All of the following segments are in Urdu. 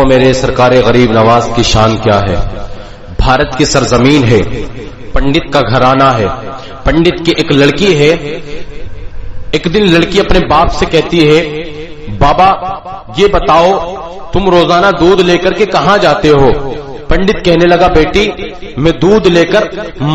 میرے سرکار غریب نواز کی شان کیا ہے. بھارت کی سرزمین ہے, پنڈت کا گھرانہ ہے. پنڈت کی ایک لڑکی ہے. ایک دن لڑکی اپنے باپ سے کہتی ہے, بابا یہ بتاؤ تم روزانہ دودھ لے کر کے کہاں جاتے ہو؟ پنڈت کہنے لگا, بیٹی میں دودھ لے کر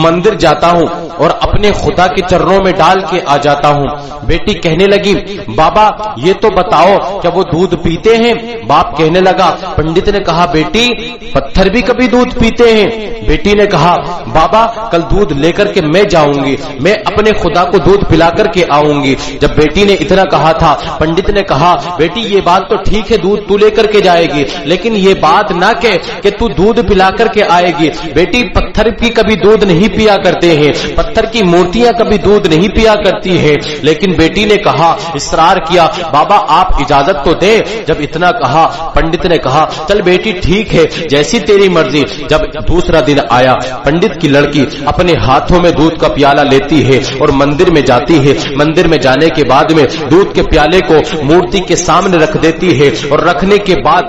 مندر جاتا ہوں اور اپنے خدا کے چرنوں میں ڈال کے آ جاتا ہوں. بیٹی کہنے لگی, بابا یہ تو بتاؤ کیا وہ دودھ پیتے ہیں؟ باپ کہنے لگا, پنڈت نے کہا, بیٹی پتھر بھی کبھی دودھ پیتے ہیں. بیٹی نے کہا, بابا کل دودھ لے کر کے میں جاؤں گی, میں اپنے خدا کو دودھ پلا کر کے آؤں گی. جب بیٹی نے اتنا کہا تھا, پنڈت نے کہا, بیٹی یہ بات تو ٹھیک ہے دودھ تو لے کر کے جائے گی, لیکن یہ بات نہ کہ تو دودھ پلا کر کے آئے گی. بیٹی پتھر کی کبھی دودھ نہیں پیا کرتے ہیں, پتھر کی مورتیاں کبھی دودھ نہیں پیا کرتی ہیں. لیکن بیٹی نے کہا, اصرار کیا, بابا آپ اجازت تو دیں. جب اتنا کہا, پنڈت نے کہا, چل بیٹی ٹھیک ہے جیسی تیری مرضی. جب دوسرا دن آیا, پنڈت کی لڑکی اپنے ہاتھوں میں دودھ کا پیالہ لیتی ہے اور مندر میں جاتی ہے. مندر میں جانے کے بعد میں دودھ کے پیالے کو مورتی کے سامنے رکھ دیتی ہے اور رکھنے کے بعد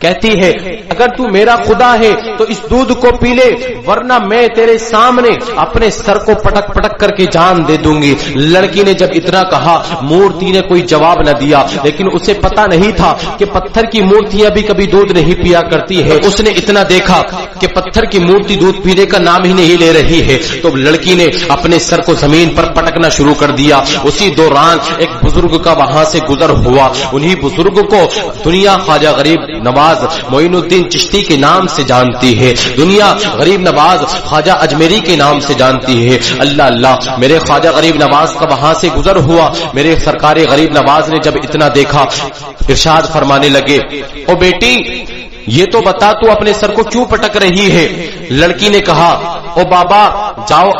کہتی ہے, اگر تو میرا خدا ہے تو اس دودھ کو پی لے, ورنہ میں تیرے سامنے اپنے سر کو پٹک پٹک کر کے جان دے دوں گی. لڑکی نے جب اتنا کہا, مورتی نے کوئی جواب نہ دیا, لیکن اسے پتا نہیں تھا کہ پتھر کی مورتیاں بھی کبھی دودھ نہیں پیا کرتی ہے. اس نے اتنا دیکھا کہ پتھر کی مورتی دودھ پینے کا نام ہی نہیں لے رہی ہے, تو لڑکی نے اپنے سر کو زمین پر پٹکنا شروع کر دیا. اسی دوران ایک بزرگ کا وہاں سے گزر ہوا. انہی بزرگ کو دنیا خواجہ غریب نواز معین الدین چشتی کے نام سے جانتی ہے, دنیا غریب نواز خواجہ اجمیری کے نام سے جانتی ہے. اللہ اللہ, میرے خواجہ غریب نواز کا وہاں سے گزر ہوا. میرے سرکار غریب نواز نے جب اتنا دیکھا, ارشاد فرمانے لگے, او بیٹی یہ تو بتا تو اپنے سر کو کیوں پٹک رہی ہے؟ لڑکی نے کہا, او بابا جاؤ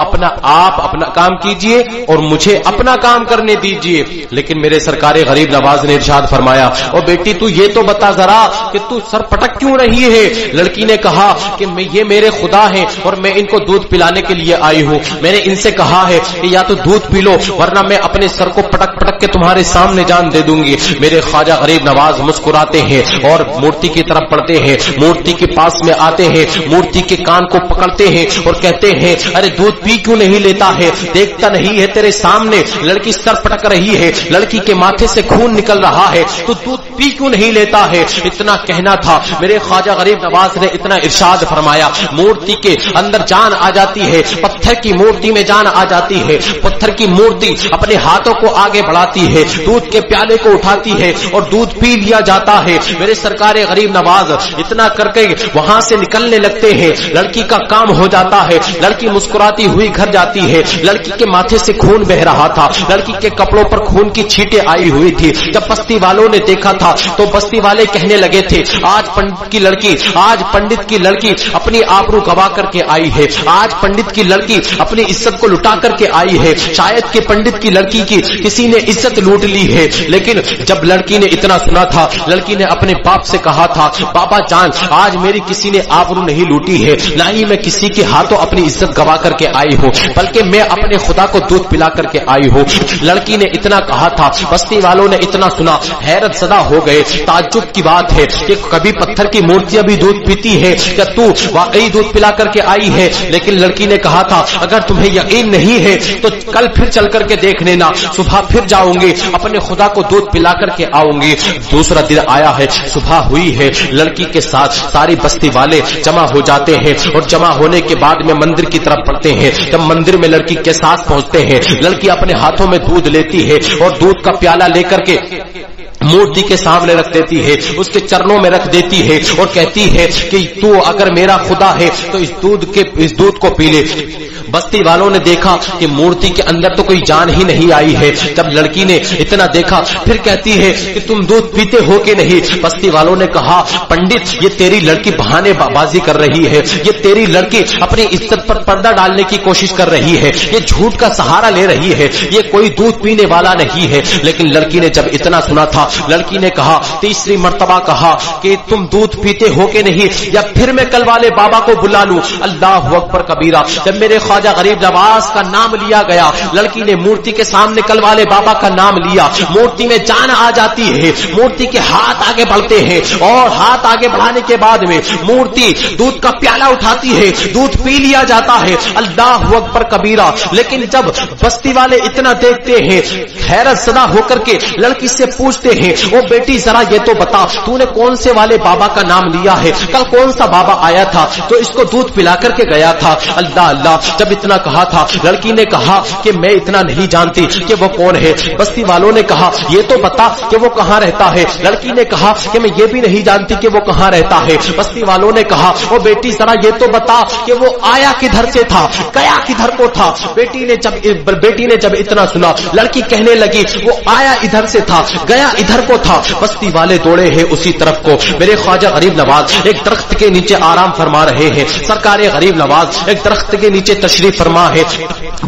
آپ اپنا کام کیجئے اور مجھے اپنا کام کرنے دیجئے. لیکن میرے سرکار غریب نواز نے ارشاد فرمایا, او بیٹی تو یہ تو بتا ذرا کہ تو سر پٹک کیوں رہی ہے؟ لڑکی نے کہا کہ یہ میرے خدا ہیں اور میں ان کو دودھ پلانے کے لیے آئی ہوں. میں نے ان سے کہا ہے کہ یا تو دودھ پی لو ورنہ میں اپنے سر کو پٹک پٹک کے تمہارے سامنے جان دے دوں گی. میرے خواجہ غریب نواز مسکراتے ہیں اور مورتی کی طرف پڑھتے ہیں. مورتی کے پاس میں آتے ہیں, مورتی کے کان کو پکڑتے ہیں اور کہتے ہیں, ارے دودھ پی کیوں نہیں لیتا ہے؟ دیکھتا نہیں ہے تیرے سامنے لڑکی سر پٹک رہی ہے, لڑکی کے ماتھے سے خون نکل رہا ہے, تو دودھ پی کیوں نہیں لیتا ہے؟ اتنا کہنا تھا. میرے خواجہ غریب نواز نے اتنا ارشاد فرمایا, مورتی کے اندر جان آ جاتی ہے, پتھر کی مورتی میں جان آ جاتی ہے. پتھر کی مورتی اپنے ہاتھوں کو آگے بڑھاتی ہے, دودھ کے پیالے کو اٹھاتی ہے اور دودھ پی لیا جاتا ہے. میرے سرکار غریب نواز اتنا کر کے وہاں سے نکلنے لگتے ہیں. لڑکی کا کام ہو جاتا ہے, لڑکی مسکراتی ہوئی گھر جاتی ہے. لڑکی کے ماتھے سے خون بہ رہا تھا, لڑکی کے کپڑوں پر خون کی چھینٹیں آئی ہوئی تھی. جب بستی والوں نے دیکھا تھا تو بستی والے کہنے لگے تھے, آج پنڈت کی لڑکی اپنی آبرو گوا کر کے آئی ہے, آج پنڈت کی لڑکی اپنی عزت کو لٹا کر کے آئی ہے. شاید کہ پنڈت کی لڑکی کی کسی نے عزت لوٹ لی ہے. لیکن جب لڑکی نے اتنا سنا تھا, لڑکی نے اپنے باپ سے کہا تھا, بابا جان آج میری کسی نے آبرو نہیں لوٹی ہے, نہ ہی میں کسی کے ہاتھوں اپنی عزت گوا کر کے آئی ہوں, بلکہ میں اپنے خدا کو دودھ پلا کر کے آئی ہوں. لڑکی نے اتنا کہا تھا, بستی والوں نے اتنا سنا, حیرت زدہ ہو گئے. تعجب کی بات ہے کہ کبھی پتھر کی مورتیاں بھی دودھ پیتی ہے, کیا تو واقعی دودھ پلا کر کے آئی ہے؟ لیکن لڑکی نے کہا تھا, اگر تمہیں یقین نہیں ہے تو کل پھر چل کر کے دیکھ لینا, صبح پھر جاؤں گی, اپنے خدا کو دودھ پلا کر کے آؤں گی. دوسرا دن آیا ہے, صبح ہوئی ہے, لڑکی کے ساتھ ساری بستی والے جمع ہو جاتے ہیں اور جمع ہونے کے بعد میں مندر کی طرف بڑھتے ہیں. جب مندر میں لڑکی کے ساتھ پہنچتے ہیں, لڑکی اپنے ہاتھوں میں دودھ لیتی ہے اور دودھ کا پیالہ لے کر کے مورتی کے سامنے رکھ دیتی ہے, اس کے چرنوں میں رکھ دیتی ہے اور کہتی ہے کہ تو اگر میرا خدا ہے تو اس دودھ کو پی لے. بستی والوں نے دیکھا کہ مورتی کے اندر تو کوئی جان ہی نہیں آئی ہے. جب لڑکی نے اتنا دیکھا, پھر کہتی ہے کہ تم دودھ پیتے ہو کہ نہیں؟ بستی والوں نے کہا, پنڈت یہ تیری لڑکی بہانے بازی کر رہی ہے, یہ تیری لڑکی اپنی عزت پر پردہ ڈالنے کی کوشش کر رہی ہے, یہ جھوٹ کا سہارا لے رہی ہے, یہ کوئی دودھ پینے والا نہیں ہے. لیکن لڑکی نے جب اتنا سنا تھا, لڑکی نے کہا, تیسری مرتبہ کہا کہ تم دودھ پیتے ہو کہ نہیں, یا پھر میں کل والے بابا کو بلا لوں. اللہ اکبر کبیرہ. جب میرے خواجہ غریب نواز کا نام لیا گیا, لڑکی نے مورتی کے سامنے کل والے بابا کا نام لیا. مورتی میں جان آ جاتی ہے, مورتی کے ہاتھ آگے بڑھتے ہیں, اور ہاتھ آگے بڑھانے کے بعد میں مورتی دودھ کا پیالہ اٹھاتی ہے, دودھ پی لیا جاتا ہے. اللہ اکبر کبیرہ. لیکن جب بستی والے اتنا دیکھتے ہیں, حیرت زدہ ہو کر کے لڑکی سے پوچھتے ہیں, او بیٹی ذرا یہ تو بتا تو نے کون سے والے بابا کا نام لیا ہے, کل کون سا بابا آیا تھا تو اس کو دودھ پلا کر کے گیا تھا. اللہ اللہ. جب اتنا کہا تھا, لڑکی نے کہا کہ میں اتنا نہیں جانتی کہ وہ کون ہے. بستی والوں نے کہا یہ تو بتا کہ وہ کہاں رہتا ہے. لڑکی نے کہا کہ میں یہ بھی نہیں جانتی کہ وہ کہاں رہتا ہے. بستی والوں نے کہا او بیٹی ذرا یہ تو بتا کہ وہ آیا کدھر سے تھا, گیا کدھر کو تھا. بیٹی نے جب اتنا سنا, لڑکی کہنے لگی وہ آیا ادھر سے تھا, گیا ادھر کو تھا. بستی والے دوڑے ہیں اسی طرف کو. میرے خواجہ غریب نواز ایک درخت کے نیچے آرام فرما رہے ہیں. سرکار غریب نواز ایک درخت کے نیچے تشریف فرما ہے.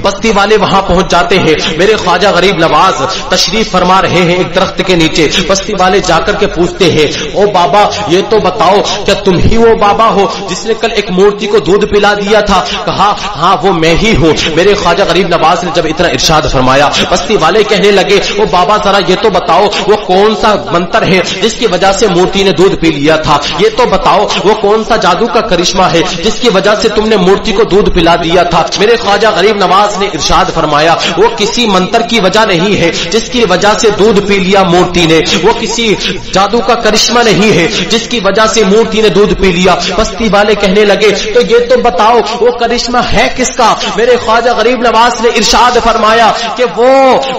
بستی والے وہاں پہنچ جاتے ہیں. میرے خواجہ غریب نواز تشریف فرما رہے ہیں ایک درخت کے نیچے. بستی والے جا کر کے پوچھتے ہیں, او بابا یہ تو بتاؤ کیا تم ہی وہ بابا ہو جس نے کل ایک مورتی کو دودھ پلا دیا تھا؟ کہا ہاں وہ میں ہی ہوں. میرے خواجہ غریب نواز نے جب اتنا ارشاد فرمایا, بستی والے کہنے لگے او بابا ذرا یہ تو بتاؤ وہ کون سا منتر ہے جس کی وجہ سے مورتی نے دودھ پی لیا تھا. یہ تو بتاؤ وہ کون سا جادو کا کرشمہ ہے جس کی وجہ سے تم نے مورتی کو دودھ پلا دیا تھا. میرے خواجہ غریب نواز نے ارشاد فرمایا وہ کسی منتر کی وجہ نہیں ہے جس کی وجہ سے دودھ پی لیا مورتی نے, وہ کسی جادو کا کرشمہ نہیں ہے جس کی وجہ سے مورتی نے دودھ پی لیا. بستی والے کہنے لگے تو یہ تو بتاؤ وہ کرشمہ ہے کس کا؟ میرے خواجہ غریب نواز نے ارشاد فرمایا کہ وہ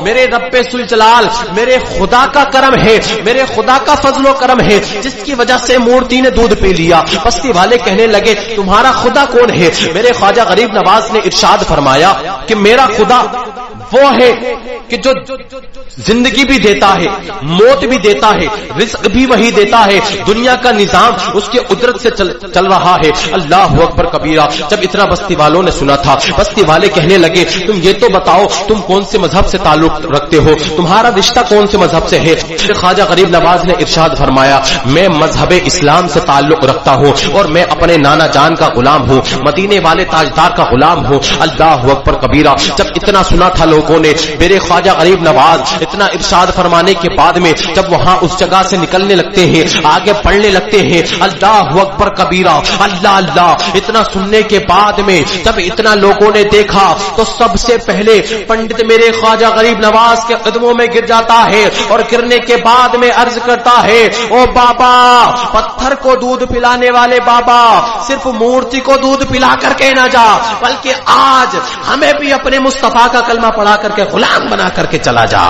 میرے رب ذوالجلال میرے خدا کا کرم ہے, میرے خدا کا فضل و کرم ہے جس کی وجہ سے مورتی نے دودھ پی لیا. بستی والے کہنے لگے تمہارا خدا کون ہے؟ میرے خواجہ غریب نواز نے ارشاد فرمایا کہ میرا خدا وہ ہے کہ جو زندگی بھی دیتا ہے, موت بھی دیتا ہے, رزق بھی وہی دیتا ہے, دنیا کا نظام اس کے قدرت سے چل رہا ہے. اللہ اکبر کبیرہ. جب اتنا بستی والوں نے سنا تھا, بستی والے کہنے لگے تم یہ تو بتاؤ تم کون سے مذہب سے تعلق رکھتے ہو, تمہارا رشتہ کون سے مذہب سے ہے؟ خواجہ غریب نواز نے ارشاد فرمایا میں مذہب اسلام سے تعلق رکھتا ہوں اور میں اپنے نانا جان کا غلام ہوں, مدینے والے تاجدار کا غلام ہوں. اللہ اکبر کبیرہ. جب اتنا سنا تھا لوگوں نے, میرے خواجہ غریب نواز اتنا ارشاد فرمانے کے بعد میں جب وہاں اس جگہ سے نکلنے لگتے ہیں, آگے پڑھنے لگتے ہیں, اللہ اکبر کبیرہ, اللہ اللہ. اتنا سننے کے بعد میں جب اتنا لوگوں نے دیکھا تو سب سے پہلے پنڈت میرے خواجہ غریب نواز کے قدموں میں گر جاتا ہے اور گرنے کے بعد میں عرض کرتا ہے او بابا, پتھر کو دودھ پلانے والے بابا, صرف مورتی کو دودھ پلا کر کے نہ جا بلکہ آج ہمیں بھی اپنے مصطفیٰ کا کلمہ پڑھا کر کے غلام بنا کر کے چلا جا.